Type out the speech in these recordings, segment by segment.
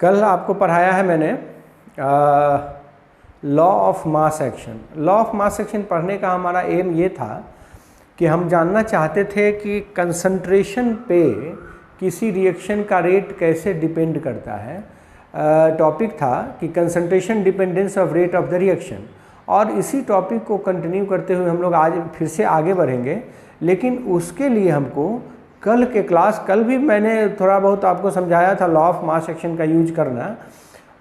कल आपको पढ़ाया है मैंने law of mass action. Law of mass action पढ़ने का हमारा एम ये था कि हम जानना चाहते थे कि कंसंट्रेशन पे किसी रिएक्शन का रेट कैसे डिपेंड करता है। टॉपिक था कि concentration dependence of rate of the reaction, और इसी टॉपिक को कंटिन्यू करते हुए हम लोग आज फिर से आगे बढ़ेंगे। लेकिन उसके लिए हमको कल भी मैंने थोड़ा बहुत आपको समझाया था लॉ ऑफ मास एक्शन का यूज करना,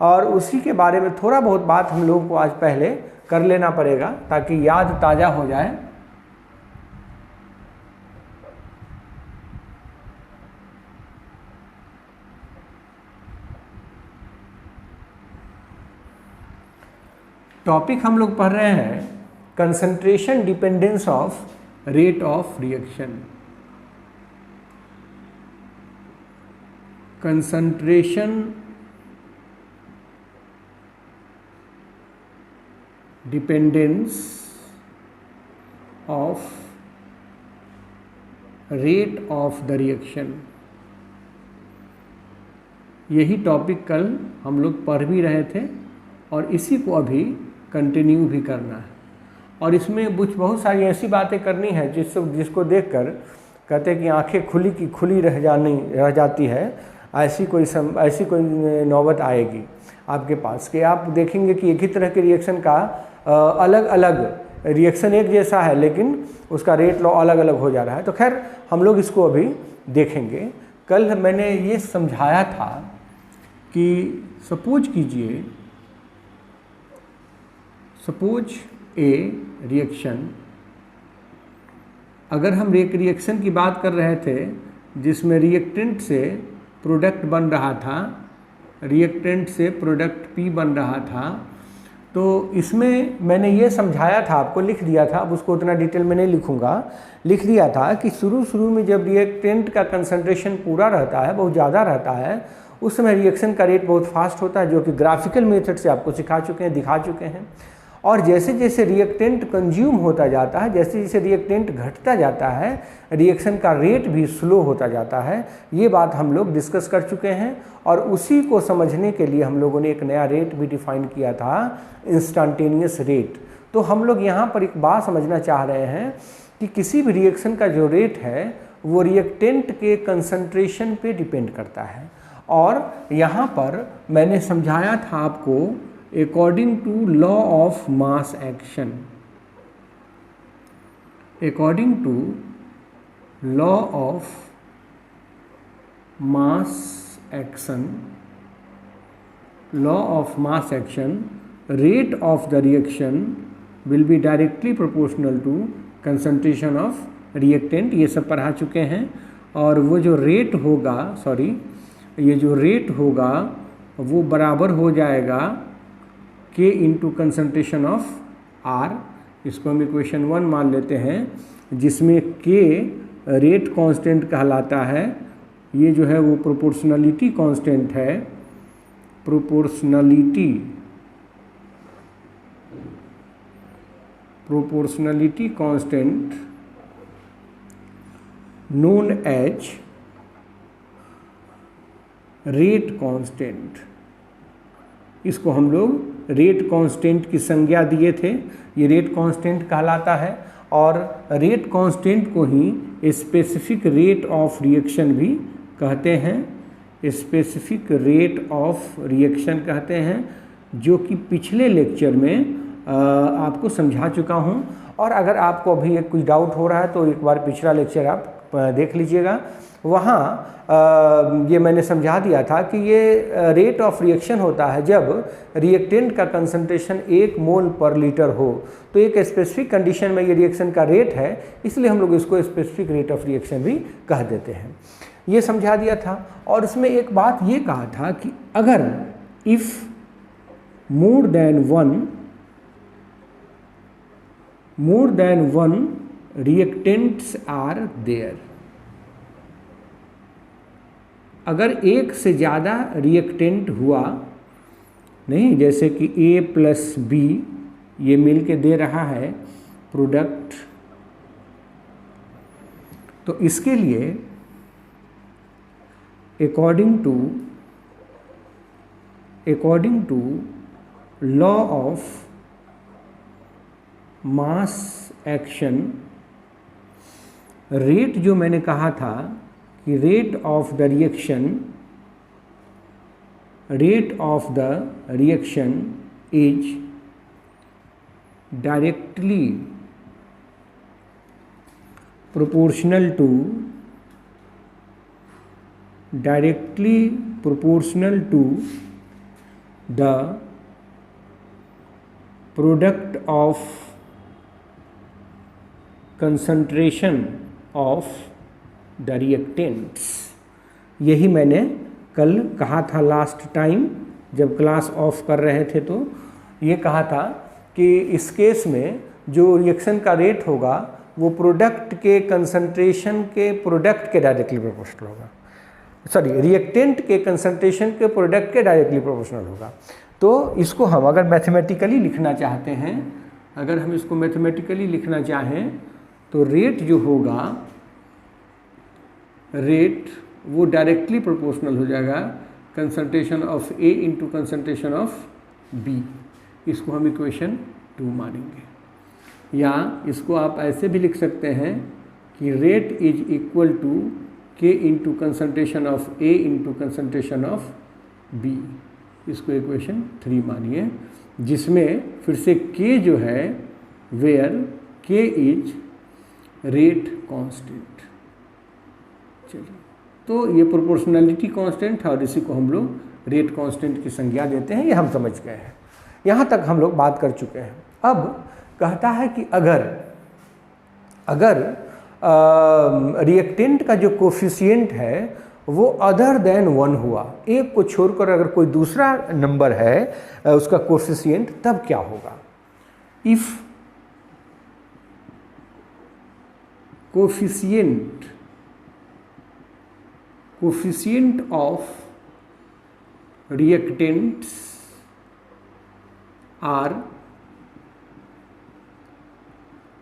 और उसी के बारे में थोड़ा बहुत बात हम लोगों को आज पहले कर लेना पड़ेगा ताकि याद ताज़ा हो जाए। टॉपिक हम लोग पढ़ रहे हैं concentration dependence of rate of reaction. Concentration dependence of rate of the reaction, यही टॉपिक कल हम लोग पढ़ भी रहे थे और इसी को अभी कंटिन्यू भी करना है। और इसमें बहुत सारी ऐसी बातें करनी है जिसको देखकर कहते हैं कि आंखें खुली की खुली रह जाती है। ऐसी कोई नौबत आएगी आपके पास कि आप देखेंगे कि एक ही तरह के रिएक्शन का अलग अलग रिएक्शन एक जैसा है लेकिन उसका रेट लॉ अलग अलग हो जा रहा है। तो खैर हम लोग इसको अभी देखेंगे। कल मैंने ये समझाया था कि सपोज ए रिएक्शन, अगर हम एक रिएक्शन की बात कर रहे थे जिसमें रिएक्टेंट से प्रोडक्ट बन रहा था, रिएक्टेंट से प्रोडक्ट पी बन रहा था, तो इसमें मैंने ये समझाया था, आपको लिख दिया था, अब उसको उतना डिटेल में नहीं लिखूंगा। लिख दिया था कि शुरू में जब रिएक्टेंट का कंसंट्रेशन पूरा रहता है, बहुत ज़्यादा रहता है, उस समय रिएक्शन का रेट बहुत फास्ट होता है, जो कि ग्राफिकल मेथड से आपको दिखा चुके हैं। और जैसे जैसे रिएक्टेंट कंज्यूम होता जाता है, जैसे जैसे रिएक्टेंट घटता जाता है, रिएक्शन का रेट भी स्लो होता जाता है। ये बात हम लोग डिस्कस कर चुके हैं और उसी को समझने के लिए हम लोगों ने एक नया रेट भी डिफाइन किया था, इंस्टेंटेनियस रेट। तो हम लोग यहाँ पर एक बात समझना चाह रहे हैं कि किसी भी रिएक्शन का जो रेट है वो रिएक्टेंट के कंसंट्रेशन पे डिपेंड करता है। और यहाँ पर मैंने समझाया था आपको according to law of mass action, according to law of mass action, rate of the reaction will be directly proportional to concentration of reactant। ये सब पढ़ा चुके हैं। और वो जो रेट होगा वो बराबर हो जाएगा K into concentration of R। इसको हम इक्वेशन 1 मान लेते हैं, जिसमें K रेट कांस्टेंट कहलाता है। ये जो है वो प्रोपोर्शनलिटी कांस्टेंट है, proportionality constant known as rate constant. इसको हम लोग रेट कांस्टेंट की संज्ञा दिए थे, ये रेट कांस्टेंट कहलाता है। और रेट कांस्टेंट को ही स्पेसिफिक रेट ऑफ रिएक्शन भी कहते हैं, स्पेसिफिक रेट ऑफ रिएक्शन कहते हैं, जो कि पिछले लेक्चर में आपको समझा चुका हूँ। और अगर आपको अभी कुछ डाउट हो रहा है तो एक बार पिछला लेक्चर आप देख लीजिएगा, वहाँ ये मैंने समझा दिया था कि ये रेट ऑफ रिएक्शन होता है जब रिएक्टेंट का कंसंट्रेशन 1 मोल पर लीटर हो। तो एक स्पेसिफिक कंडीशन में ये रिएक्शन का रेट है, इसलिए हम लोग इसको स्पेसिफिक रेट ऑफ रिएक्शन भी कह देते हैं। ये समझा दिया था। और इसमें एक बात ये कहा था कि अगर if more than one reactants are there, अगर एक से ज़्यादा रिएक्टेंट हुआ, नहीं जैसे कि A प्लस B ये मिल के दे रहा है प्रोडक्ट, तो इसके लिए according to according to law of mass action, rate जो मैंने कहा था कि rate of the reaction is directly proportional to the product of concentration of the reactants। यही मैंने कल कहा था लास्ट टाइम जब क्लास ऑफ कर रहे थे, तो ये कहा था कि इस केस में जो रिएक्शन का रेट होगा वो प्रोडक्ट के कंसंट्रेशन के प्रोडक्ट के डायरेक्टली प्रोपोर्शनल होगा, सॉरी रिएक्टेंट के कंसंट्रेशन के प्रोडक्ट के डायरेक्टली प्रोपोर्शनल होगा। तो इसको हम अगर मैथमेटिकली लिखना चाहते हैं, अगर हम इसको मैथमेटिकली लिखना चाहें तो रेट जो होगा, रेट वो डायरेक्टली प्रोपोर्शनल हो जाएगा concentration of A into concentration of B. इसको हम इक्वेशन 2 मानेंगे, या इसको आप ऐसे भी लिख सकते हैं कि rate is equal to K into concentration of A into concentration of B. इसको इक्वेशन 3 मानिए, जिसमें फिर से के जो है वेयर के इज रेट कांस्टेंट। चलिए, तो ये प्रोपोर्शनलिटी कांस्टेंट है और इसी को हम लोग रेट कांस्टेंट की संज्ञा देते हैं, ये हम समझ गए हैं। यहाँ तक हम लोग बात कर चुके हैं। अब कहता है कि अगर रिएक्टेंट का जो कोफिशिएंट है वो अदर देन 1 हुआ, एक को छोड़कर अगर कोई दूसरा नंबर है उसका कोफिशिएंट, तब क्या होगा? If coefficient of reactants are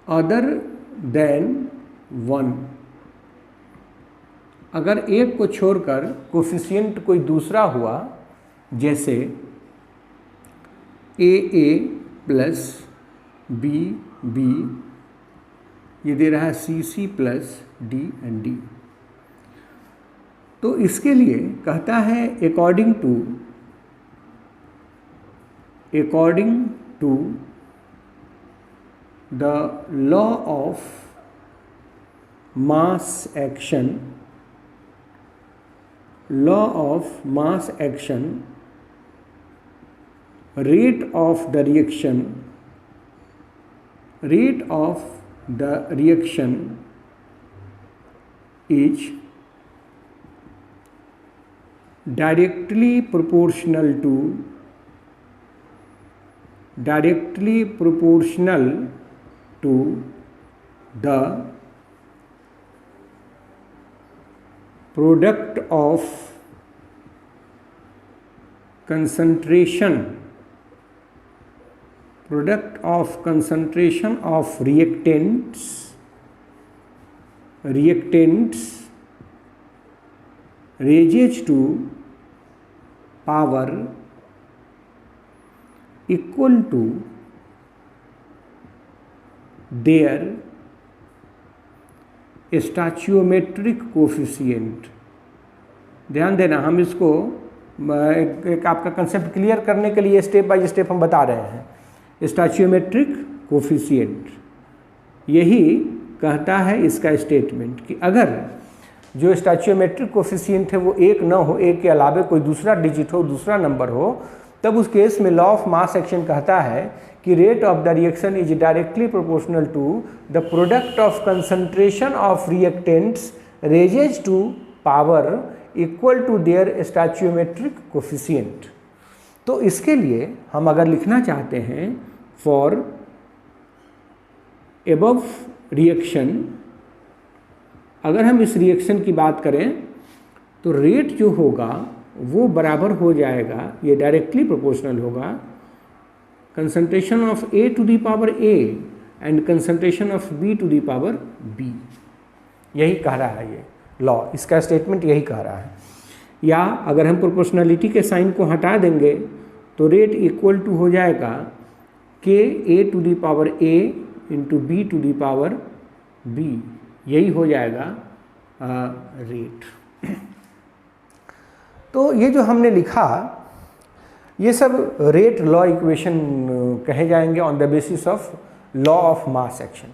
other than 1, अगर एक को छोड़कर कोफिशिएंट कोई दूसरा हुआ, जैसे ए प्लस बी, ये दे रहा है C plus D and D, तो इसके लिए कहता है according to the law of mass action, rate of the reaction is directly proportional to the product of concentration of reactants raises to power equal to their stoichiometric coefficient. ध्यान देना, हम इसको एक आपका कंसेप्ट क्लियर करने के लिए step by step हम बता रहे हैं। स्टैचियोमेट्रिक कोफिशिएंट यही कहता है इसका स्टेटमेंट कि अगर जो स्टैचियोमेट्रिक कोफिशिएंट है वो 1 न हो, 1 के अलावे कोई दूसरा डिजिट हो, दूसरा नंबर हो, तब उस केस में लॉ ऑफ मास एक्शन कहता है कि rate of the reaction is directly proportional to the product of concentration of reactants raises to power equal to their stoichiometric coefficient. तो इसके लिए हम अगर लिखना चाहते हैं फॉर एबव रिएक्शन, अगर हम इस रिएक्शन की बात करें तो रेट जो होगा वो बराबर हो जाएगा, ये डायरेक्टली प्रोपोर्शनल होगा concentration of A to the power A and concentration of B to the power B. यही कह रहा है ये लॉ, इसका स्टेटमेंट यही कह रहा है। या अगर हम प्रोपोर्शनलिटी के साइन को हटा देंगे तो रेट इक्वल टू हो जाएगा के A to the power A into B to the power B, यही हो जाएगा रेट। तो ये जो हमने लिखा ये सब रेट लॉ इक्वेशन कहे जाएंगे on the basis of law of mass action.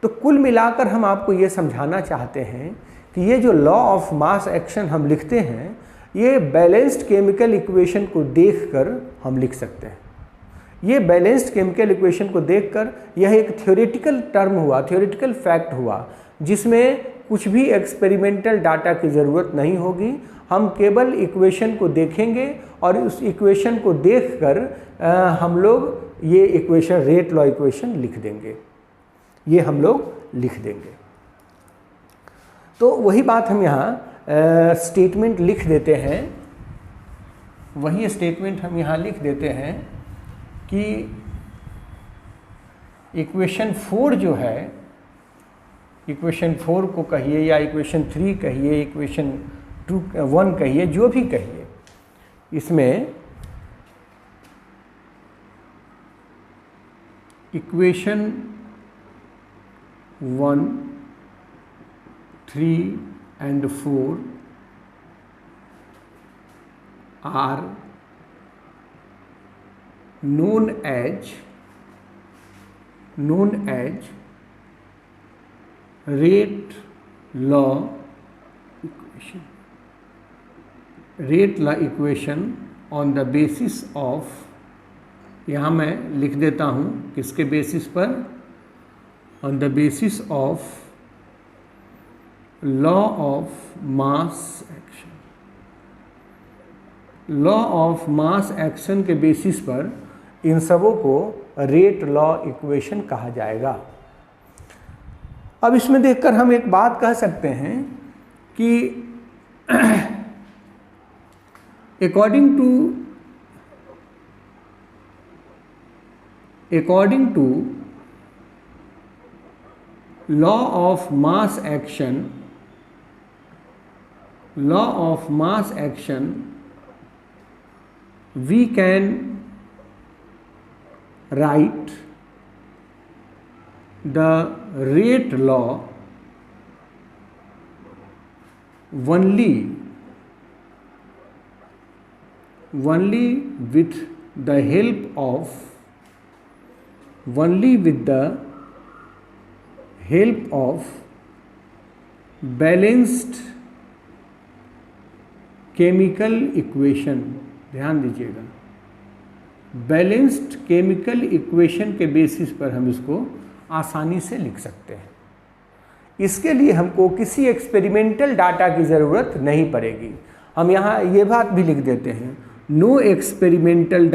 तो कुल मिलाकर हम आपको ये समझाना चाहते हैं कि ये जो लॉ ऑफ मास एक्शन हम लिखते हैं ये बैलेंस्ड केमिकल इक्वेशन को देखकर हम लिख सकते हैं। ये बैलेंस्ड केमिकल इक्वेशन को देखकर यह एक थ्योरेटिकल टर्म हुआ, थ्योरेटिकल फैक्ट हुआ, जिसमें कुछ भी एक्सपेरिमेंटल डाटा की ज़रूरत नहीं होगी। हम केवल इक्वेशन को देखेंगे और उस इक्वेशन को देखकर हम लोग ये इक्वेशन रेट लॉ इक्वेशन लिख देंगे, ये हम लोग लिख देंगे। तो वही बात हम यहाँ स्टेटमेंट लिख देते हैं, वही स्टेटमेंट हम यहाँ लिख देते हैं कि इक्वेशन 4 जो है, इक्वेशन 4 को कहिए या इक्वेशन 3 कहिए, इक्वेशन 1 कहिए, जो भी कहिए, इसमें equation 1, 3 and 4 are known as rate law equation, rate law equation on the basis of, यहाँ मैं लिख देता हूँ किसके बेसिस पर, on the basis of law of mass action। Law of mass action के बेसिस पर इन सबों को रेट लॉ इक्वेशन कहा जाएगा। अब इसमें देखकर हम एक बात कह सकते हैं कि according to law of mass action we can write the rate law only with the help of balanced chemical equation। ध्यान दीजिएगा, बैलेंस्ड केमिकल इक्वेशन के बेसिस पर हम इसको आसानी से लिख सकते हैं। इसके लिए हमको किसी एक्सपेरिमेंटल डाटा की ज़रूरत नहीं पड़ेगी। हम यहाँ ये बात भी लिख देते हैं, no experimental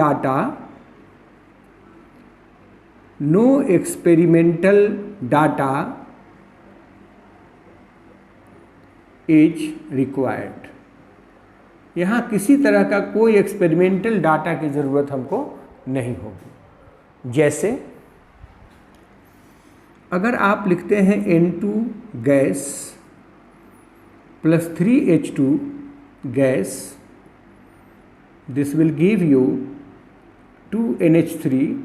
data is required. यहाँ किसी तरह का कोई एक्सपेरिमेंटल डाटा की ज़रूरत हमको नहीं होगी। जैसे अगर आप लिखते हैं N2 gas plus 3H2 gas, this will give you 2NH3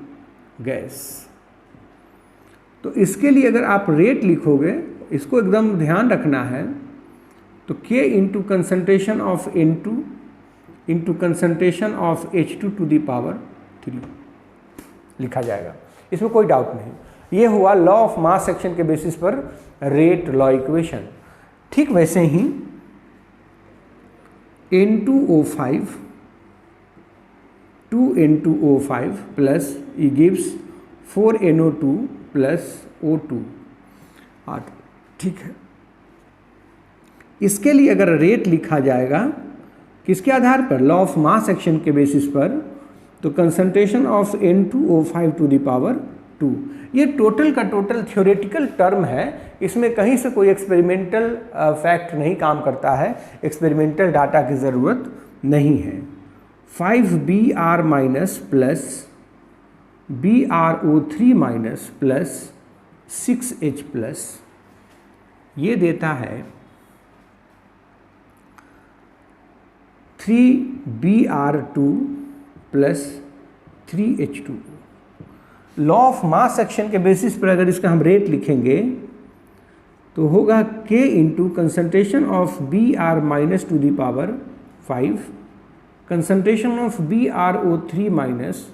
gas. तो इसके लिए अगर आप रेट लिखोगे, इसको एकदम ध्यान रखना है, तो K into concentration of N2 into concentration of H2 to the power 3 लिखा जाएगा। इसमें कोई डाउट नहीं। ये हुआ लॉ ऑफ मास एक्शन के बेसिस पर रेट लॉ इक्वेशन। ठीक वैसे ही N2O5 2N2O5 plus E gives 4NO2 plus O2। ठीक है, इसके लिए अगर रेट लिखा जाएगा किसके आधार पर, लॉ ऑफ मास एक्शन के बेसिस पर, तो concentration of N2O5 to the power 2। ये टोटल का टोटल थ्योरेटिकल टर्म है, इसमें कहीं से कोई एक्सपेरिमेंटल फैक्ट नहीं काम करता है, एक्सपेरिमेंटल डाटा की ज़रूरत नहीं है। 5Br minus plus BrO3 minus plus 6H plus, ये देता है 3Br2 plus 3H2। Law of mass action के बेसिस पर अगर इसका हम रेट लिखेंगे तो होगा K into concentration of Br minus to the power 5, concentration of BrO3 minus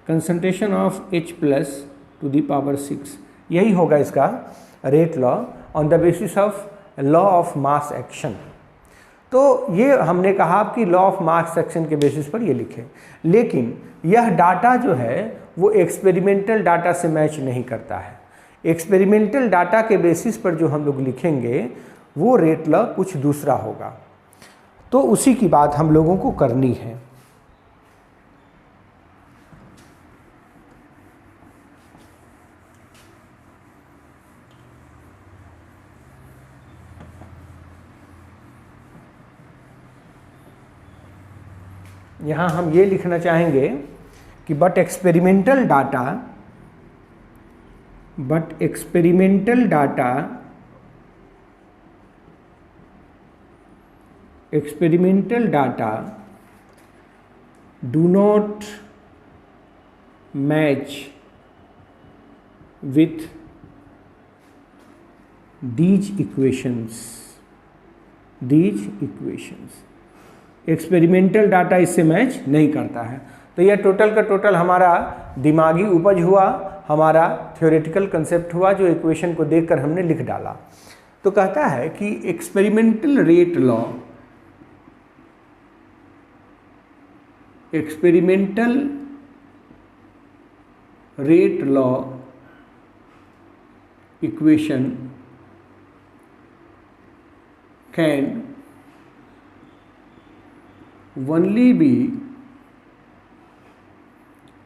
concentration of H plus to the power 6। यही होगा इसका rate law on the basis of law of mass action. तो ये हमने कहा कि लॉ ऑफ मास एक्शन के basis पर ये लिखे, लेकिन यह डाटा जो है वो एक्सपेरिमेंटल डाटा से मैच नहीं करता है। एक्सपेरिमेंटल डाटा के बेसिस पर जो हम लोग लिखेंगे वो रेट लॉ कुछ दूसरा होगा, तो उसी की बात हम लोगों को करनी है। यहाँ हम ये लिखना चाहेंगे कि but experimental data do not match with these equations। Experimental data इससे मैच नहीं करता है। तो यह टोटल का टोटल हमारा दिमागी उपज हुआ, हमारा थ्योरेटिकल कंसेप्ट हुआ, जो इक्वेशन को देखकर हमने लिख डाला। तो कहता है कि experimental rate law equation can only be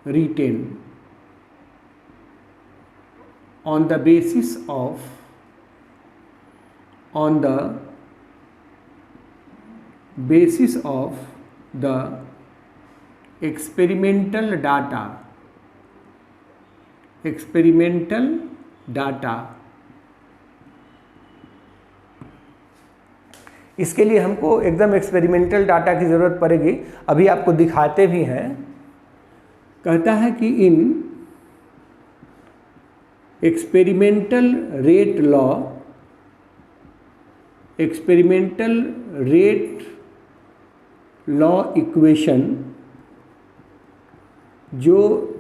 retained on the basis of the experimental data। इसके लिए हमको एकदम एक्सपेरिमेंटल डाटा की ज़रूरत पड़ेगी, अभी आपको दिखाते भी हैं। कहता है कि in experimental rate law equation, जो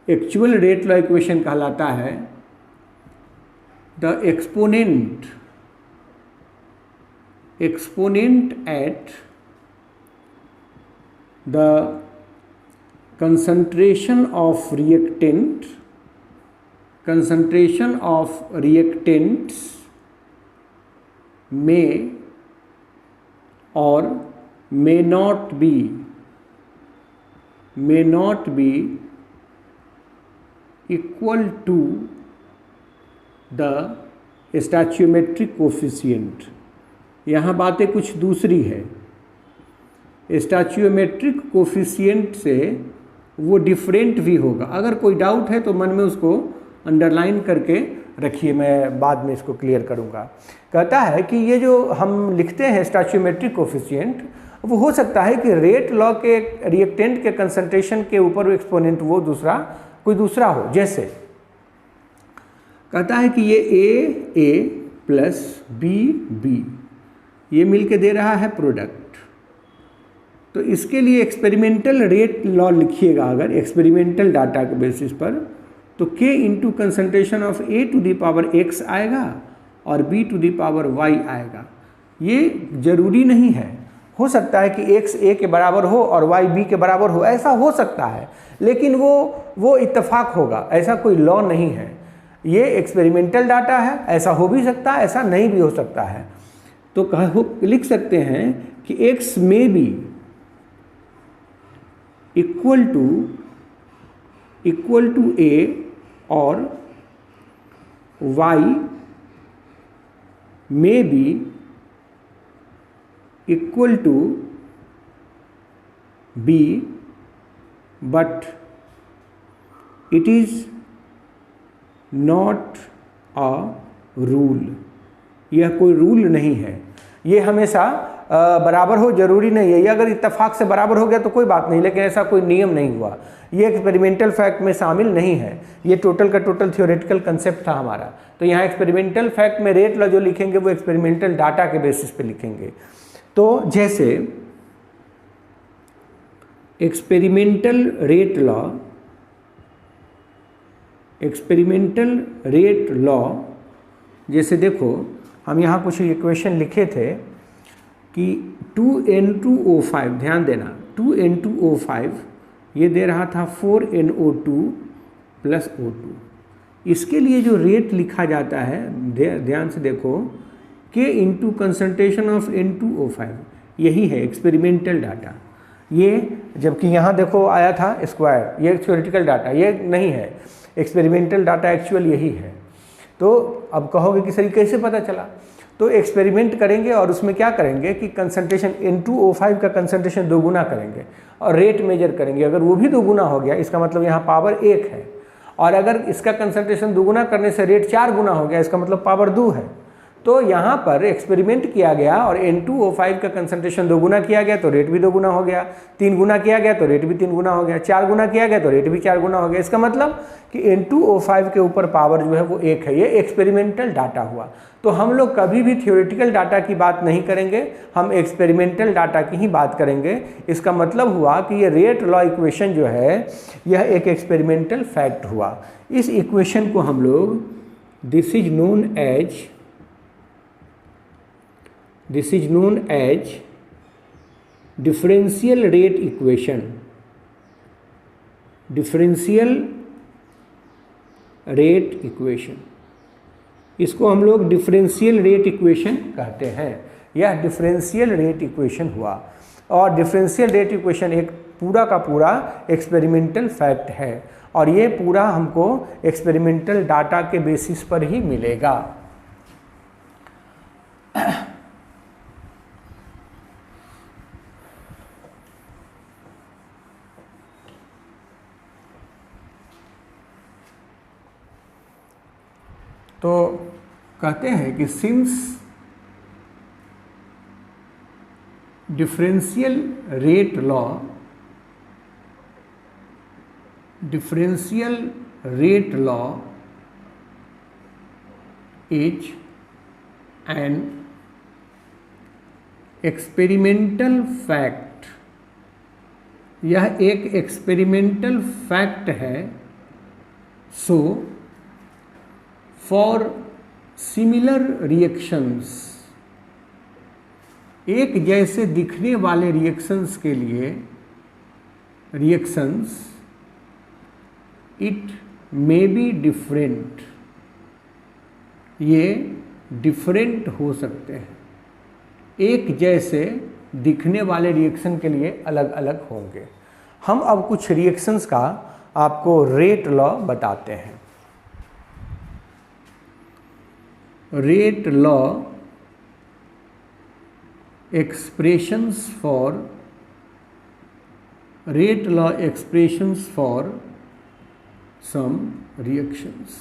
एक्चुअल रेट लॉ इक्वेशन कहलाता है, the exponent at the concentration of reactants may or may not be equal to the stoichiometric coefficient। यहाँ बातें कुछ दूसरी है। स्टैच्यूमेट्रिक कोफिशिएंट से वो डिफरेंट भी होगा। अगर कोई डाउट है तो मन में उसको अंडरलाइन करके रखिए, मैं बाद में इसको क्लियर करूँगा। कहता है कि ये जो हम लिखते हैं स्टैच्यूमेट्रिक कोफिशिएंट, वो हो सकता है कि रेट लॉ के रिएक्टेंट के कंसंट्रेशन के ऊपर एक्सपोनेंट वो कोई दूसरा हो। जैसे कहता है कि ये ए प्लस बी ये मिलके दे रहा है प्रोडक्ट, तो इसके लिए एक्सपेरिमेंटल रेट लॉ लिखिएगा अगर एक्सपेरिमेंटल डाटा के बेसिस पर, तो K into concentration of A to the power X आएगा और B to the power Y आएगा। ये जरूरी नहीं है, हो सकता है कि X A के बराबर हो और Y B के बराबर हो, ऐसा हो सकता है, लेकिन वो इत्तेफाक होगा, ऐसा कोई लॉ नहीं है। ये एक्सपेरिमेंटल डाटा है, ऐसा हो भी सकता है, ऐसा नहीं भी हो सकता है। तो लिख सकते हैं कि X में बी इक्वल टू A और Y में be equal to B, but it is not a rule. यह कोई रूल नहीं है, ये हमेशा बराबर हो जरूरी नहीं है। ये अगर इत्तेफाक से बराबर हो गया तो कोई बात नहीं, लेकिन ऐसा कोई नियम नहीं हुआ। ये एक्सपेरिमेंटल फैक्ट में शामिल नहीं है, ये टोटल का टोटल थियोरेटिकल कंसेप्ट था हमारा। तो यहाँ एक्सपेरिमेंटल फैक्ट में रेट लॉ जो लिखेंगे वो एक्सपेरिमेंटल डाटा के बेसिस पे लिखेंगे। तो जैसे एक्सपेरिमेंटल रेट लॉ जैसे देखो, हम यहाँ कुछ इक्वेशन लिखे थे कि 2N2O5, ध्यान देना 2N2O5 ये दे रहा था 4NO2 प्लस O2। इसके लिए जो रेट लिखा जाता है, ध्यान से देखो, K into concentration of N2O5, यही है एक्सपेरिमेंटल डाटा। ये जबकि यहाँ देखो आया था स्क्वायर, ये थ्योरेटिकल डाटा, ये नहीं है एक्सपेरिमेंटल डाटा, एक्चुअल यही है। तो अब कहोगे कि सर कैसे पता चला? तो एक्सपेरिमेंट करेंगे और उसमें क्या करेंगे कि कंसंट्रेशन N2O5 का कंसंट्रेशन दोगुना करेंगे और रेट मेजर करेंगे। अगर वो भी दोगुना हो गया, इसका मतलब यहाँ पावर 1 है, और अगर इसका कंसंट्रेशन दोगुना करने से रेट 4 गुना हो गया, इसका मतलब पावर 2 है। तो यहाँ पर एक्सपेरिमेंट किया गया और N2O5 का कंसंट्रेशन दोगुना किया गया तो रेट भी दोगुना हो गया, 3 गुना किया गया तो रेट भी 3 गुना हो गया, 4 गुना किया गया तो रेट भी 4 गुना हो गया। इसका मतलब कि N2O5 के ऊपर पावर जो है वो 1 है। ये एक्सपेरिमेंटल डाटा हुआ। तो हम लोग कभी भी थ्योरेटिकल डाटा की बात नहीं करेंगे, हम एक्सपेरिमेंटल डाटा की ही बात करेंगे। इसका मतलब हुआ कि ये रेट लॉ इक्वेशन जो है यह एक एक्सपेरिमेंटल फैक्ट हुआ। इस इक्वेशन को हम लोग this is known as differential rate equation, इसको हम लोग डिफरेंशियल रेट इक्वेशन कहते हैं। यह डिफरेंशियल रेट इक्वेशन हुआ, और डिफरेंशियल रेट इक्वेशन एक पूरा का पूरा एक्सपेरिमेंटल फैक्ट है, और ये पूरा हमको एक्सपेरिमेंटल डाटा के बेसिस पर ही मिलेगा। तो कहते हैं कि since differential rate law is an experimental fact, यह एक एक्सपेरिमेंटल फैक्ट है। सो फॉर सिमिलर रिएक्शंस, एक जैसे दिखने वाले रिएक्शंस के लिए, reactions it may be different, ये डिफरेंट हो सकते हैं। एक जैसे दिखने वाले रिएक्शन के लिए अलग अलग होंगे। हम अब कुछ रिएक्शंस का आपको रेट लॉ बताते हैं। Rate law expressions for some reactions।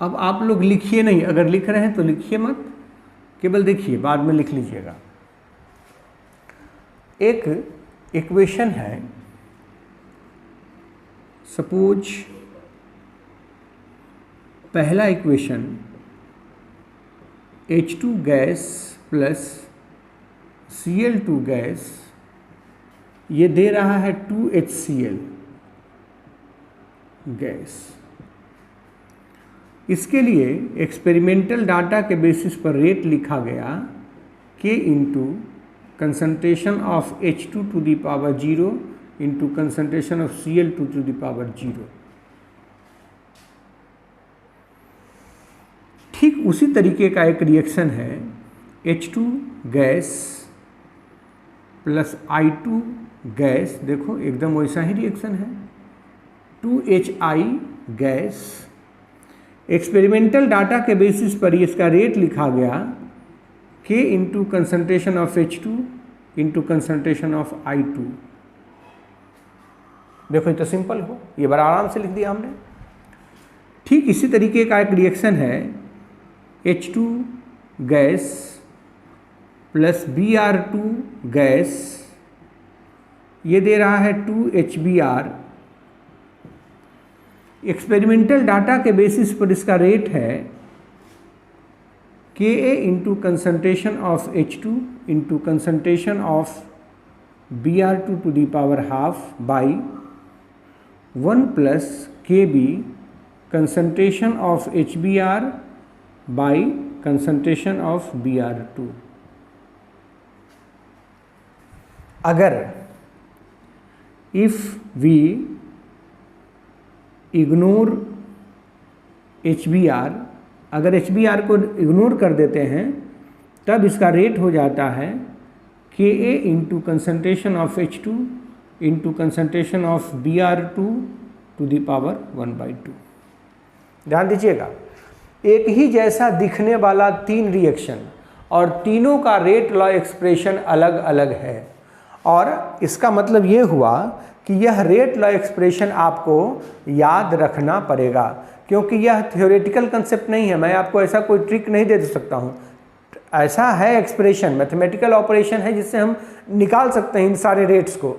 अब आप लोग लिखिए नहीं, अगर लिख रहे हैं तो लिखिए मत, केवल देखिए, बाद में लिख लीजिएगा। एक इक्वेशन है, सपोज पहला equation H2 gas plus Cl2 gas, ये दे रहा है 2HCl गैस। इसके लिए एक्सपेरिमेंटल डाटा के बेसिस पर रेट लिखा गया K into concentration of H2 to the power 0 into concentration of Cl2 to the power 0। ठीक उसी तरीके का एक रिएक्शन है H2 gas plus I2 gas, देखो एकदम वैसा ही रिएक्शन है, 2HI गैस। एक्सपेरिमेंटल डाटा के बेसिस पर इसका रेट लिखा गया K into concentration of H2 into concentration of I2। देखो ये तो सिंपल हो, ये बड़ा आराम से लिख दिया हमने। ठीक इसी तरीके का एक रिएक्शन है H2 gas plus Br2 gas, ये दे रहा है 2HBr। एक्सपेरिमेंटल डाटा के बेसिस पर इसका रेट है Ka into concentration of H2 into concentration of Br2 to the power half by 1 plus Kb concentration of HBr by concentration of Br2। अगर if we ignore HBr, अगर HBr को ignore कर देते हैं तब इसका रेट हो जाता है Ka into concentration of H2 into concentration of Br2 to the power 1/2। ध्यान दीजिएगा, एक ही जैसा दिखने वाला तीन रिएक्शन और तीनों का रेट लॉ एक्सप्रेशन अलग अलग है, और इसका मतलब ये हुआ कि यह रेट लॉ एक्सप्रेशन आपको याद रखना पड़ेगा, क्योंकि यह थ्योरेटिकल कंसेप्ट नहीं है। मैं आपको ऐसा कोई ट्रिक नहीं दे सकता हूँ। ऐसा है एक्सप्रेशन, मैथमेटिकल ऑपरेशन है जिससे हम निकाल सकते हैं इन सारे रेट्स को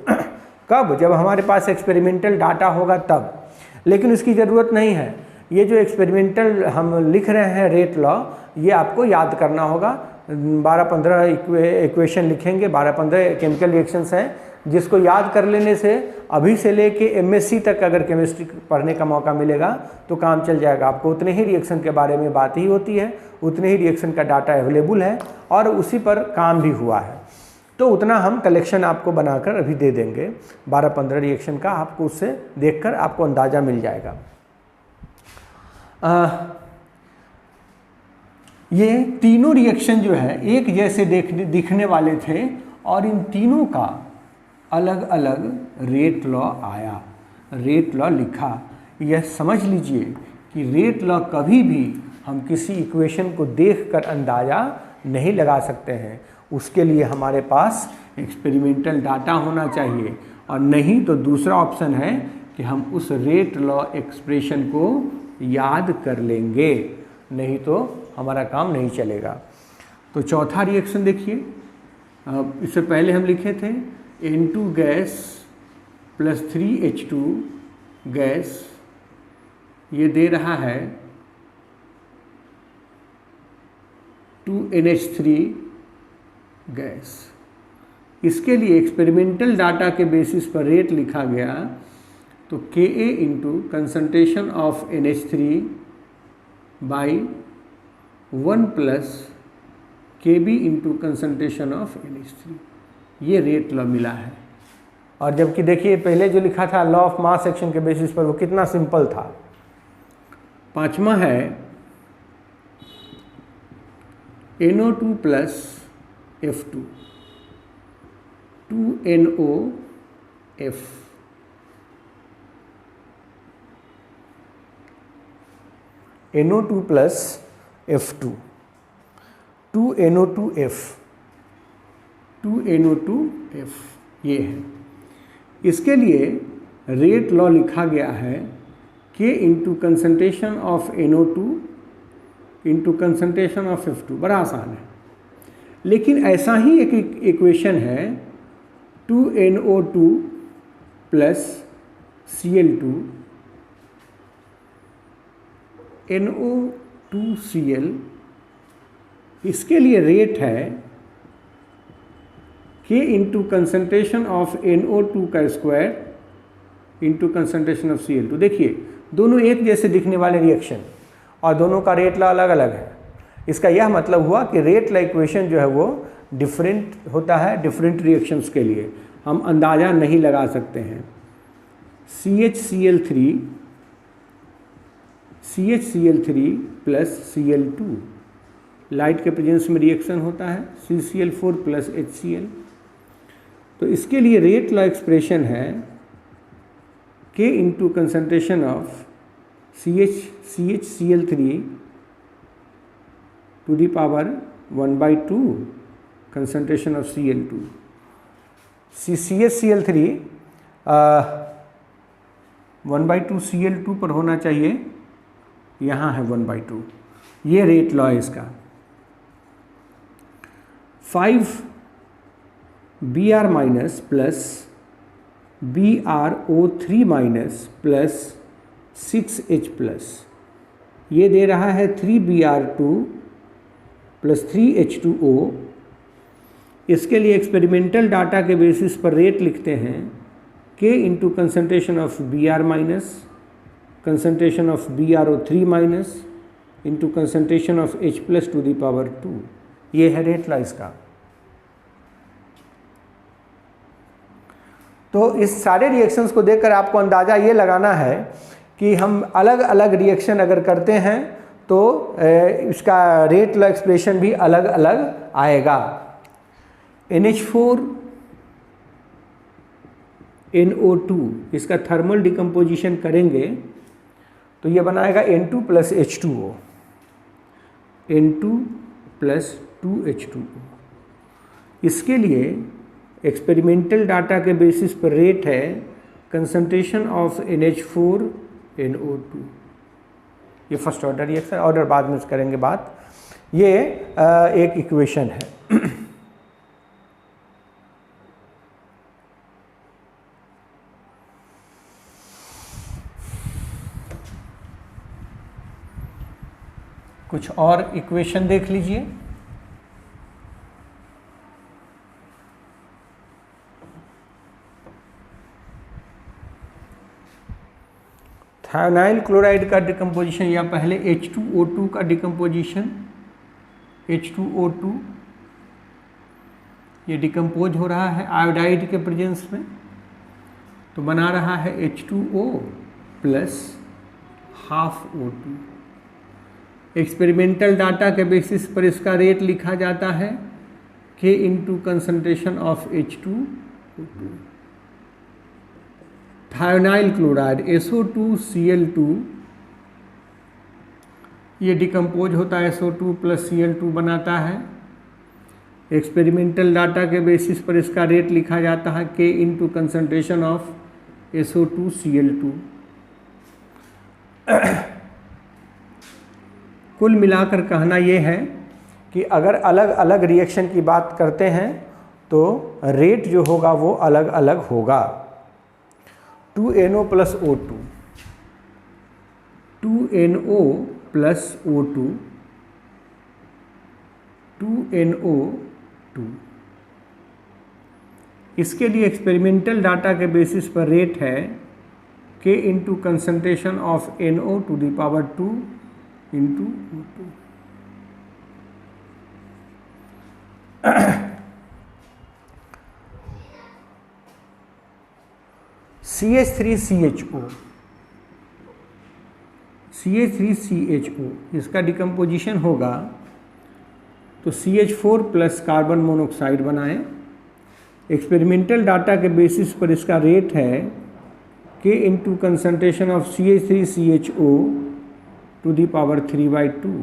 कब? जब हमारे पास एक्सपेरिमेंटल डाटा होगा तब। लेकिन उसकी ज़रूरत नहीं है। ये जो एक्सपेरिमेंटल हम लिख रहे हैं रेट लॉ, ये आपको याद करना होगा। 12-15 इक्वेशन लिखेंगे, 12-15 केमिकल रिएक्शंस हैं, जिसको याद कर लेने से अभी से लेके MSc तक अगर केमिस्ट्री पढ़ने का मौका मिलेगा तो काम चल जाएगा। आपको उतने ही रिएक्शन के बारे में बात ही होती है, उतने ही रिएक्शन का डाटा अवेलेबल है और उसी पर काम भी हुआ है, तो उतना हम कलेक्शन आपको बनाकर अभी दे देंगे। 12-15 रिएक्शन का आपको उससे देखकर आपको अंदाज़ा मिल जाएगा। ये तीनों रिएक्शन जो है एक जैसे दिखने वाले थे और इन तीनों का अलग अलग रेट लॉ आया, रेट लॉ लिखा। यह समझ लीजिए कि रेट लॉ कभी भी हम किसी इक्वेशन को देखकर अंदाज़ा नहीं लगा सकते हैं। उसके लिए हमारे पास एक्सपेरिमेंटल डाटा होना चाहिए, और नहीं तो दूसरा ऑप्शन है कि हम उस रेट लॉ एक्सप्रेशन को याद कर लेंगे, नहीं तो हमारा काम नहीं चलेगा। तो चौथा रिएक्शन देखिए, इससे पहले हम लिखे थे N2 gas plus 3H2 gas, ये दे रहा है 2NH3 गैस। इसके लिए एक्सपेरिमेंटल डाटा के बेसिस पर रेट लिखा गया, तो Ka into concentration of NH3 by 1 plus Kb into concentration of NH3, ये रेट लॉ मिला है। और जबकि देखिए पहले जो लिखा था लॉ ऑफ मास एक्शन के बेसिस पर, वो कितना सिंपल था। पांचवा है NO2 plus F2 2NOF, NO2 plus F2 2NO2F 2NO2F, ये है। इसके लिए रेट लॉ लिखा गया है K into concentration of NO2 into concentration of F2। बड़ा आसान है, लेकिन ऐसा ही एक इक्वेशन है 2NO2 प्लस Cl2 NO2Cl। इसके लिए रेट है K into concentration of NO2 का square into concentration of Cl2। देखिए दोनों एक जैसे दिखने वाले रिएक्शन और दोनों का रेट लॉ अलग अलग है। इसका यह मतलब हुआ कि रेट लॉ इक्वेशन जो है वो डिफरेंट होता है डिफरेंट रिएक्शंस के लिए, हम अंदाज़ा नहीं लगा सकते हैं। CHCl3 प्लस Cl2, लाइट के प्रेजेंस में रिएक्शन होता है CCl4 प्लस HCl। तो इसके लिए रेट लॉ एक्सप्रेशन है K into concentration of CHCl3 to the power 1/2 concentration of Cl2। CHCl3 1/2 Cl2 पर होना चाहिए, यहाँ है 1/2, ये रेट लॉ है इसका। 5Br minus plus BrO3 minus plus 6H plus, ये दे रहा है 3Br2 प्लस 3H2O। इसके लिए एक्सपेरिमेंटल डाटा के बेसिस पर रेट लिखते हैं K into concentration of Br minus, concentration of BrO3 minus into concentration of H plus to the power 2। ये है रेट लॉ इसका। तो इस सारे रिएक्शंस को देखकर आपको अंदाज़ा ये लगाना है कि हम अलग अलग रिएक्शन अगर करते हैं तो इसका रेट लॉ एक्सप्रेशन भी अलग अलग आएगा। NH4 NO2 इसका थर्मल डिकम्पोजिशन करेंगे तो ये बनाएगा N2 plus H2O, N2 plus 2H2O। इसके लिए एक्सपेरिमेंटल डाटा के बेसिस पर रेट है कंसंट्रेशन ऑफ NH4 NO2। ये फर्स्ट ऑर्डर रिएक्शन, ऑर्डर बाद में करेंगे बात। ये एक इक्वेशन है। कुछ और इक्वेशन देख लीजिए। थायोनाइल क्लोराइड का डिकम्पोजिशन या पहले H2O2 का डिकम्पोजिशन, H2O2 ये डिकम्पोज हो रहा है आयोडाइड के प्रेजेंस में, तो बना रहा है H2O plus half O2। Experimental data के बेसिस पर इसका रेट लिखा जाता है K into concentration of H2O2। Thionyl chloride SO2Cl2 ये डिकम्पोज होता है SO2 प्लस Cl2 बनाता है। एक्सपेरिमेंटल डाटा के बेसिस पर इसका रेट लिखा जाता है K into concentration of SO2Cl2। कुल मिलाकर कहना ये है कि अगर अलग अलग रिएक्शन की बात करते हैं तो रेट जो होगा वो अलग अलग होगा। 2NO plus O2, 2NO plus O2, 2NO2। इसके लिए एक्सपेरिमेंटल डाटा के बेसिस पर रेट है K into concentration of NO to the power 2 into O2। CH3CHO, CH3CHO इसका डिकम्पोजिशन होगा तो CH4 प्लस कार्बन मोनोऑक्साइड बनाएं। एक्सपेरिमेंटल डाटा के बेसिस पर इसका रेट है K into concentration of CH3CHO to the power 3/2।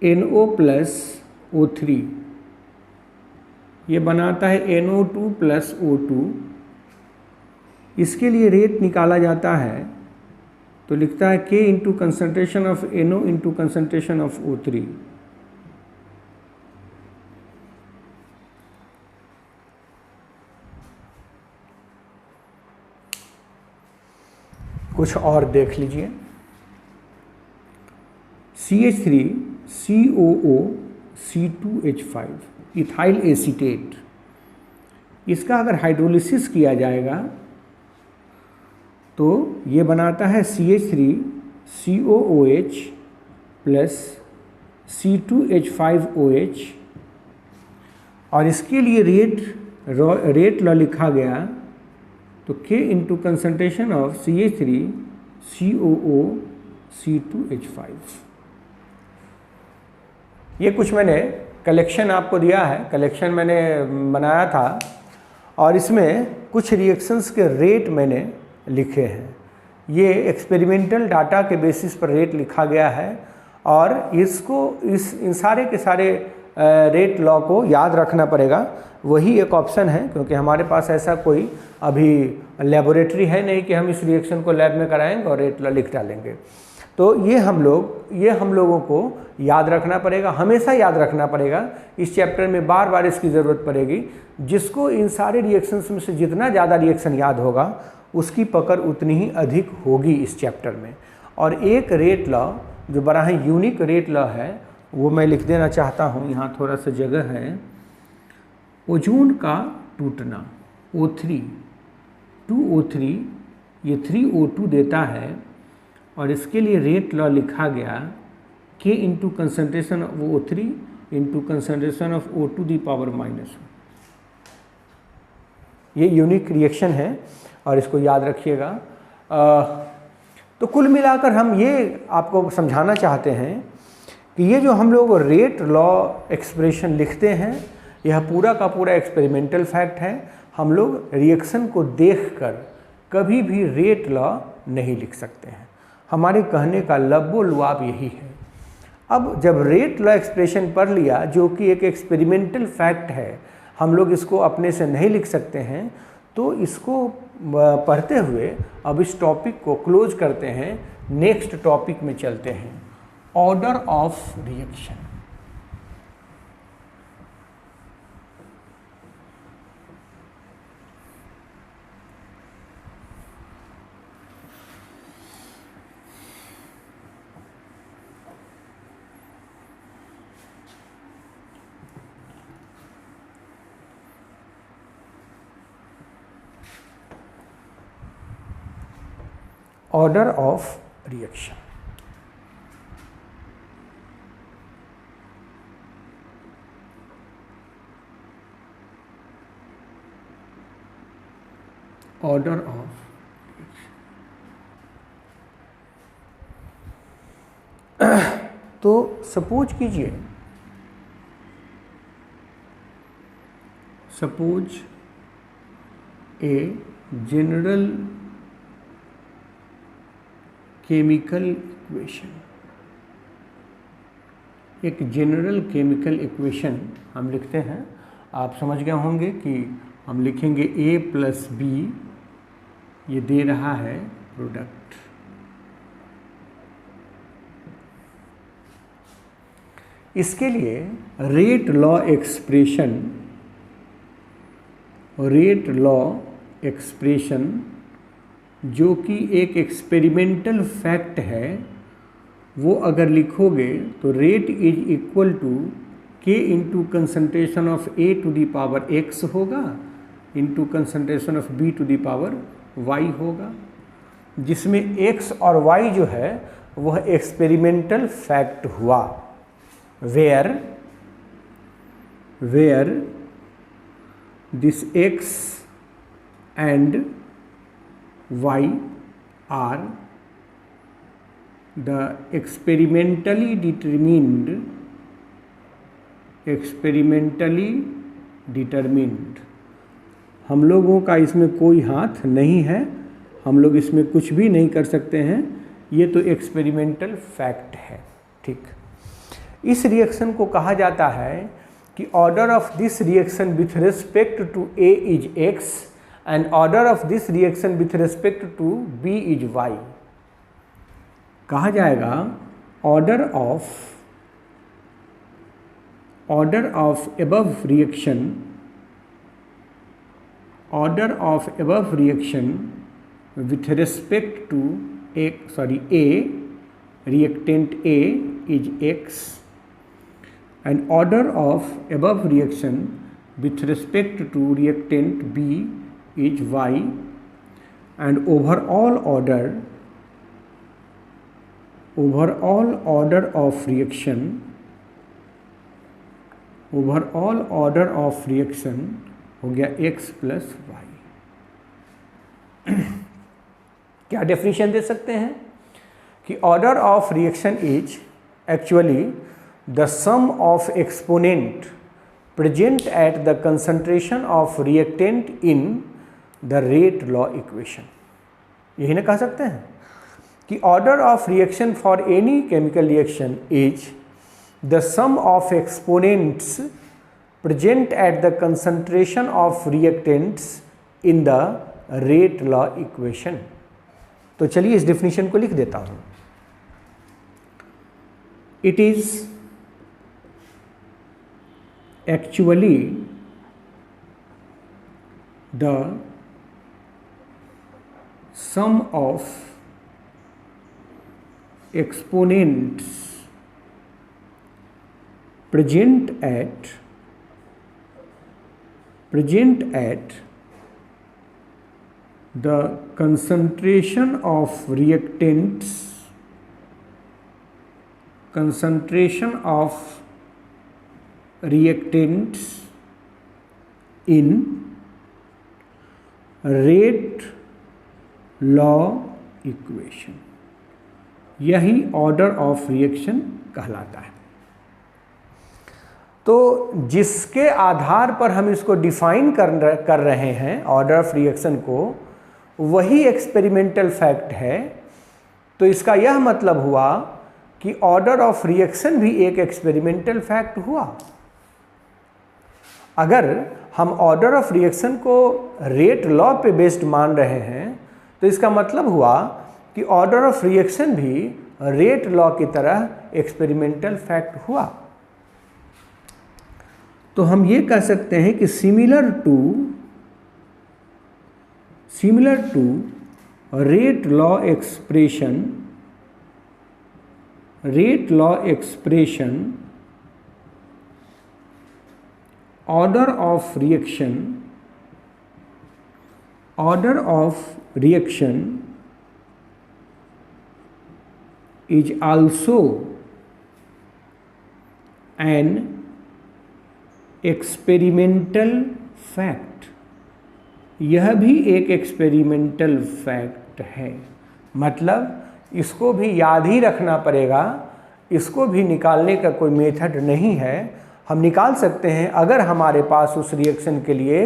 NO plus O3 ये बनाता है NO2 प्लस O2। इसके लिए रेट निकाला जाता है तो लिखता है K into concentration of NO into concentration of O3। कुछ और देख लीजिए। CH3COO C2H5 इथाइल एसीटेट, इसका अगर हाइड्रोलिसिस किया जाएगा तो ये बनाता है CH3COOH प्लस C2H5OH। और इसके लिए रेट लॉ लिखा गया तो K into concentration of CH3COO C2H5। ये कुछ मैंने कलेक्शन आपको दिया है, कलेक्शन मैंने बनाया था और इसमें कुछ रिएक्शंस के रेट मैंने लिखे हैं। ये एक्सपेरिमेंटल डाटा के बेसिस पर रेट लिखा गया है और इसको इन सारे के सारे रेट लॉ को याद रखना पड़ेगा, वही एक ऑप्शन है, क्योंकि हमारे पास ऐसा कोई अभी लेबोरेटरी है नहीं कि हम इस रिएक्शन को लैब में कराएंगे और रेट लॉ लिख डालेंगे। तो ये हम लोगों को याद रखना पड़ेगा, हमेशा याद रखना पड़ेगा। इस चैप्टर में बार बार इसकी ज़रूरत पड़ेगी। जिसको इन सारे रिएक्शंस में से जितना ज़्यादा रिएक्शन याद होगा उसकी पकड़ उतनी ही अधिक होगी इस चैप्टर में। और एक रेट लॉ जो बड़ा ही यूनिक रेट लॉ है वो मैं लिख देना चाहता हूँ, यहाँ थोड़ा सा जगह है। ओजोन का टूटना O3 2O3 ये 3O2 देता है, और इसके लिए रेट लॉ लिखा गया K into concentration of O3 into concentration of O⁻⁻1। ये यूनिक रिएक्शन है और इसको याद रखिएगा। तो कुल मिलाकर हम ये आपको समझाना चाहते हैं कि ये जो हम लोग रेट लॉ एक्सप्रेशन लिखते हैं यह पूरा का पूरा एक्सपेरिमेंटल फैक्ट है। हम लोग रिएक्शन को देखकर कभी भी रेट लॉ नहीं लिख सकते हैं। हमारे कहने का लब्बो लुआब यही है। अब जब रेट लॉ एक्सप्रेशन पढ़ लिया जो कि एक एक्सपेरिमेंटल फैक्ट है, हम लोग इसको अपने से नहीं लिख सकते हैं, तो इसको पढ़ते हुए अब इस टॉपिक को क्लोज करते हैं। नेक्स्ट टॉपिक में चलते हैं, order of reaction. Order of reaction. Order of तो सपोज कीजिए, suppose a general chemical equation, एक जनरल केमिकल इक्वेशन हम लिखते हैं। आप समझ गए होंगे कि हम लिखेंगे A + B, ये दे रहा है प्रोडक्ट। इसके लिए रेट लॉ एक्सप्रेशन जो कि एक एक्सपेरिमेंटल फैक्ट है, वो अगर लिखोगे तो rate is equal to K into concentration of A⁻x होगा इंटू कंसनट्रेशन ऑफ B⁻y होगा, जिसमें x और y जो है वह एक्सपेरिमेंटल फैक्ट हुआ। Where this x and y are the experimentally determined। हम लोगों का इसमें कोई हाथ नहीं है, हम लोग इसमें कुछ भी नहीं कर सकते हैं, ये तो एक्सपेरिमेंटल फैक्ट है। ठीक, इस रिएक्शन को कहा जाता है कि order of this reaction with respect to A is x and order of this reaction with respect to B is y। कहा जाएगा order of above reaction with respect to A, reactant A is x, and order of above reaction with respect to reactant B is y, and overall order of reaction हो गया x + y। क्या definition दे सकते हैं कि order of reaction is actually the sum of exponent present at the concentration of reactant in the rate law equation. यही ना कह सकते हैं कि order of reaction for any chemical reaction is the sum of exponents present at the concentration of reactants in the rate law equation। तो चलिए इस definition को लिख देता हूं। It is actually the sum of exponents present at the concentration of reactants in rate law equation, यही order of reaction कहलाता है। तो जिसके आधार पर हम इसको डिफाइन कर रहे हैं ऑर्डर ऑफ रिएक्शन को, वही एक्सपेरिमेंटल फैक्ट है। तो इसका यह मतलब हुआ कि ऑर्डर ऑफ रिएक्शन भी एक एक्सपेरिमेंटल फैक्ट हुआ। अगर हम ऑर्डर ऑफ रिएक्शन को रेट लॉ पे बेस्ड मान रहे हैं तो इसका मतलब हुआ कि ऑर्डर ऑफ रिएक्शन भी रेट लॉ की तरह एक्सपेरिमेंटल फैक्ट हुआ। तो हम ये कह सकते हैं कि similar to rate law expression order of reaction is also an experimental fact। यह भी एक एक्सपेरिमेंटल फैक्ट है। मतलब इसको भी याद ही रखना पड़ेगा, इसको भी निकालने का कोई मेथड नहीं है। हम निकाल सकते हैं अगर हमारे पास उस रिएक्शन के लिए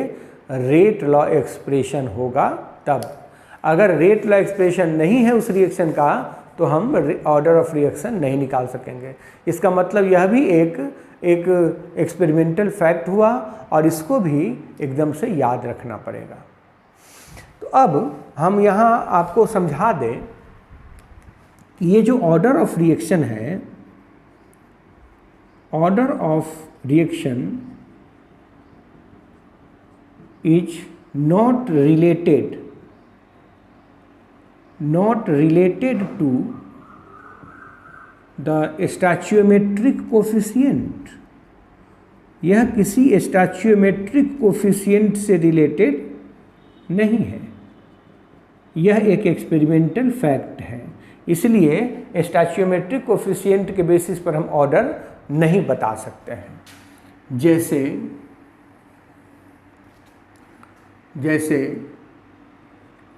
रेट लॉ एक्सप्रेशन होगा तब। अगर रेट लॉ एक्सप्रेशन नहीं है उस रिएक्शन का तो हम ऑर्डर ऑफ रिएक्शन नहीं निकाल सकेंगे। इसका मतलब यह भी एक एक्सपेरिमेंटल फैक्ट हुआ और इसको भी एकदम से याद रखना पड़ेगा। तो अब हम यहाँ आपको समझा दें कि ये जो ऑर्डर ऑफ रिएक्शन है, order of reaction is not related to the stoichiometric coefficient। यह किसी stoichiometric coefficient से रिलेटेड नहीं है, यह एक एक्सपेरिमेंटल फैक्ट है। इसलिए stoichiometric coefficient के बेसिस पर हम ऑर्डर नहीं बता सकते हैं। जैसे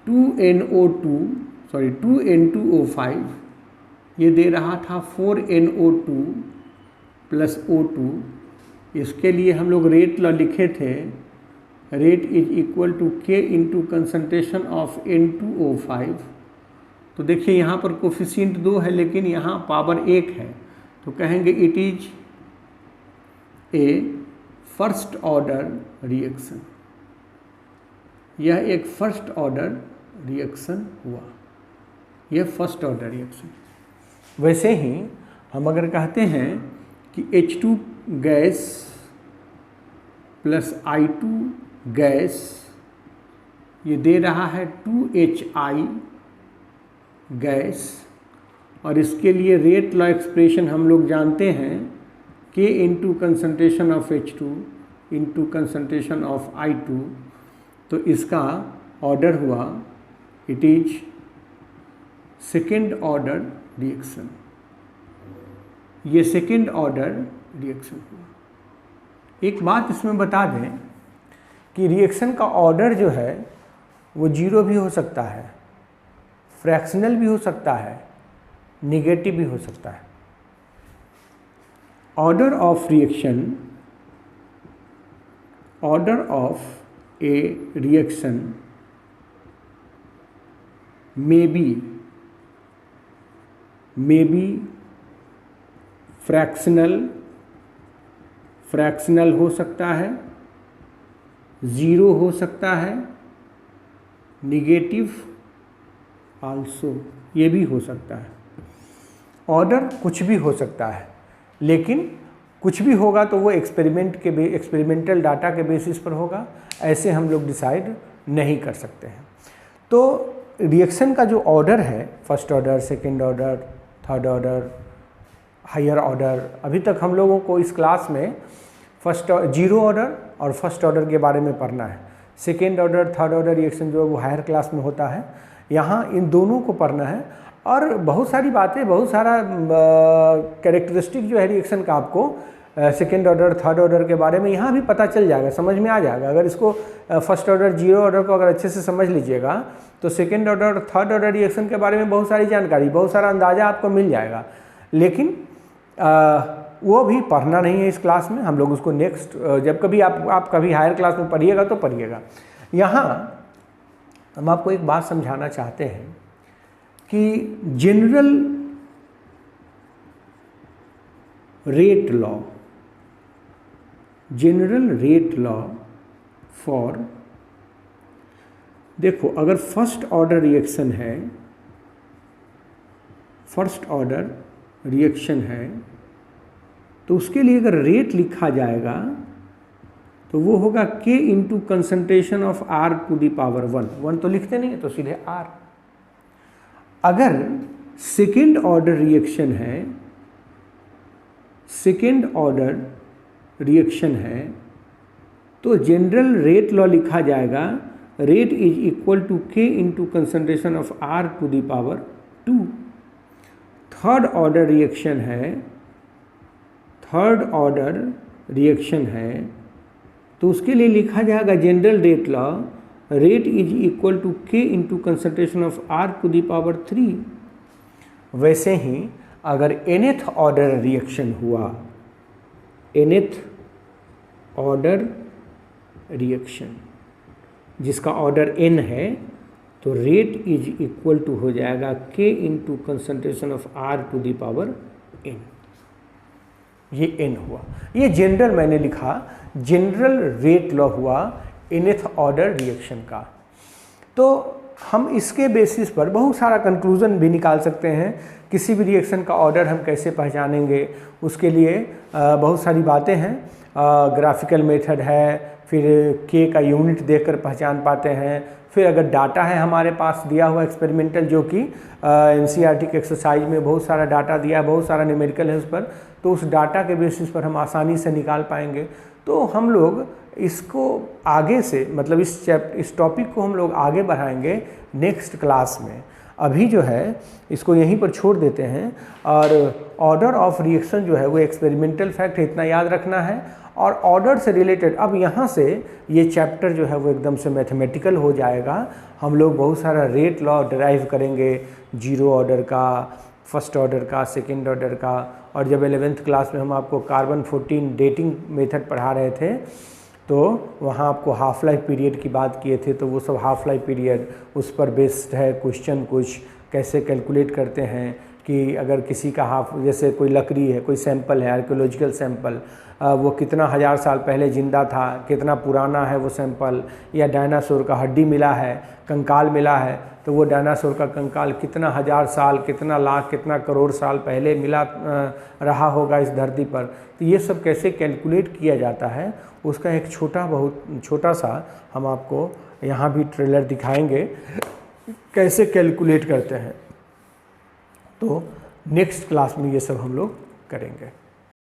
2N2O5 ये दे रहा था 4NO2 प्लस O2। इसके लिए हम लोग रेट लॉ लिखे थे, rate is equal to K into concentration of N2O5। तो देखिए यहाँ पर कोफिशिएंट 2 है लेकिन यहाँ पावर 1 है, तो कहेंगे it is a first order reaction. यह एक फर्स्ट ऑर्डर रिएक्शन हुआ, यह फर्स्ट ऑर्डर रिएक्शन। वैसे ही हम अगर कहते हैं कि H2 gas plus I2 gas ये दे रहा है 2HI गैस, और इसके लिए रेट लॉ एक्सप्रेशन हम लोग जानते हैं K into concentration of H2 into concentration of I2। तो इसका ऑर्डर हुआ it is second order reaction. ये सेकेंड ऑर्डर रिएक्शन हुआ। एक बात इसमें बता दें कि रिएक्शन का ऑर्डर जो है वो 0 भी हो सकता है, फ्रैक्शनल भी हो सकता है, नेगेटिव भी हो सकता है। Order of reaction, order of A reaction may be fractional हो सकता है, ज़ीरो हो सकता है, निगेटिव आल्सो, ये भी हो सकता है। ऑर्डर कुछ भी हो सकता है, लेकिन कुछ भी होगा तो वो एक्सपेरिमेंटल डाटा के बेसिस पर होगा, ऐसे हम लोग डिसाइड नहीं कर सकते हैं। तो रिएक्शन का जो ऑर्डर है, first order, second order, third order, higher order, अभी तक हम लोगों को इस क्लास में जीरो ऑर्डर और फर्स्ट ऑर्डर के बारे में पढ़ना है। Second order, third order reaction जो है वो हायर क्लास में होता है, यहाँ इन दोनों को पढ़ना है। और बहुत सारी बातें, बहुत सारा कैरेक्टरिस्टिक जो है रिएक्शन का आपको सेकेंड ऑर्डर, थर्ड ऑर्डर के बारे में यहाँ भी पता चल जाएगा, समझ में आ जाएगा। अगर इसको फर्स्ट ऑर्डर, जीरो ऑर्डर को अगर अच्छे से समझ लीजिएगा तो second order, third order reaction के बारे में बहुत सारी जानकारी, बहुत सारा अंदाज़ा आपको मिल जाएगा। लेकिन वो भी पढ़ना नहीं है इस क्लास में, हम लोग उसको नेक्स्ट जब कभी आप कभी हायर क्लास में पढ़िएगा तो पढ़िएगा। यहाँ हम आपको एक बात समझाना चाहते हैं कि जनरल रेट लॉ फॉर, देखो अगर फर्स्ट ऑर्डर रिएक्शन है तो उसके लिए अगर रेट लिखा जाएगा तो वो होगा K into concentration of R to the power 1 तो लिखते नहीं है तो सीधे R। अगर सेकेंड ऑर्डर रिएक्शन है तो जनरल रेट लॉ लिखा जाएगा, rate is equal to K into concentration of R to the power 2। Third order reaction है तो उसके लिए लिखा जाएगा general rate law, rate is equal to K into concentration of R to the power 3। वैसे ही अगर nth ऑर्डर रिएक्शन हुआ, nth ऑर्डर रिएक्शन जिसका ऑर्डर n है तो रेट इज इक्वल टू हो जाएगा K into concentration of R to the power n। ये n हुआ, ये जनरल मैंने लिखा, जनरल रेट लॉ हुआ nth ऑर्डर रिएक्शन का। तो हम इसके बेसिस पर बहुत सारा कंक्लूज़न भी निकाल सकते हैं। किसी भी रिएक्शन का ऑर्डर हम कैसे पहचानेंगे, उसके लिए बहुत सारी बातें हैं। ग्राफिकल मेथड है, फिर K का यूनिट देखकर पहचान पाते हैं। फिर अगर डाटा है हमारे पास दिया हुआ एक्सपेरिमेंटल, जो कि NCERT के एक्सरसाइज में बहुत सारा डाटा दिया है, बहुत सारा न्यूमेरिकल है उस पर, तो उस डाटा के बेसिस पर हम आसानी से निकाल पाएंगे। तो हम लोग इसको आगे से, मतलब इस टॉपिक को हम लोग आगे बढ़ाएंगे नेक्स्ट क्लास में। अभी जो है इसको यहीं पर छोड़ देते हैं। और ऑर्डर ऑफ रिएक्शन जो है वो एक्सपेरिमेंटल फैक्ट है, इतना याद रखना है। और ऑर्डर से रिलेटेड अब यहाँ से ये चैप्टर जो है वो एकदम से मैथमेटिकल हो जाएगा। हम लोग बहुत सारा रेट लॉ डिराइव करेंगे, जीरो ऑर्डर का, फर्स्ट ऑर्डर का, सेकेंड ऑर्डर का। और जब 11th क्लास में हम आपको कार्बन 14 डेटिंग मेथड पढ़ा रहे थे तो वहाँ आपको हाफ लाइफ पीरियड की बात किए थे, तो वो सब हाफ लाइफ पीरियड उस पर बेस्ड है क्वेश्चन। कुछ कैसे कैलकुलेट करते हैं कि अगर किसी का हाफ, जैसे कोई लकड़ी है, कोई सैंपल है, आर्कियोलॉजिकल सैंपल, वो कितना हज़ार साल पहले ज़िंदा था, कितना पुराना है वो सैंपल, या डायनासोर का हड्डी मिला है, कंकाल मिला है, तो वो डायनासोर का कंकाल कितना हज़ार साल, कितना लाख, कितना करोड़ साल पहले मिला रहा होगा इस धरती पर। तो ये सब कैसे कैलकुलेट किया जाता है उसका एक बहुत छोटा सा हम आपको यहाँ भी ट्रेलर दिखाएंगे कैसे कैलकुलेट करते हैं। तो नेक्स्ट क्लास में ये सब हम लोग करेंगे।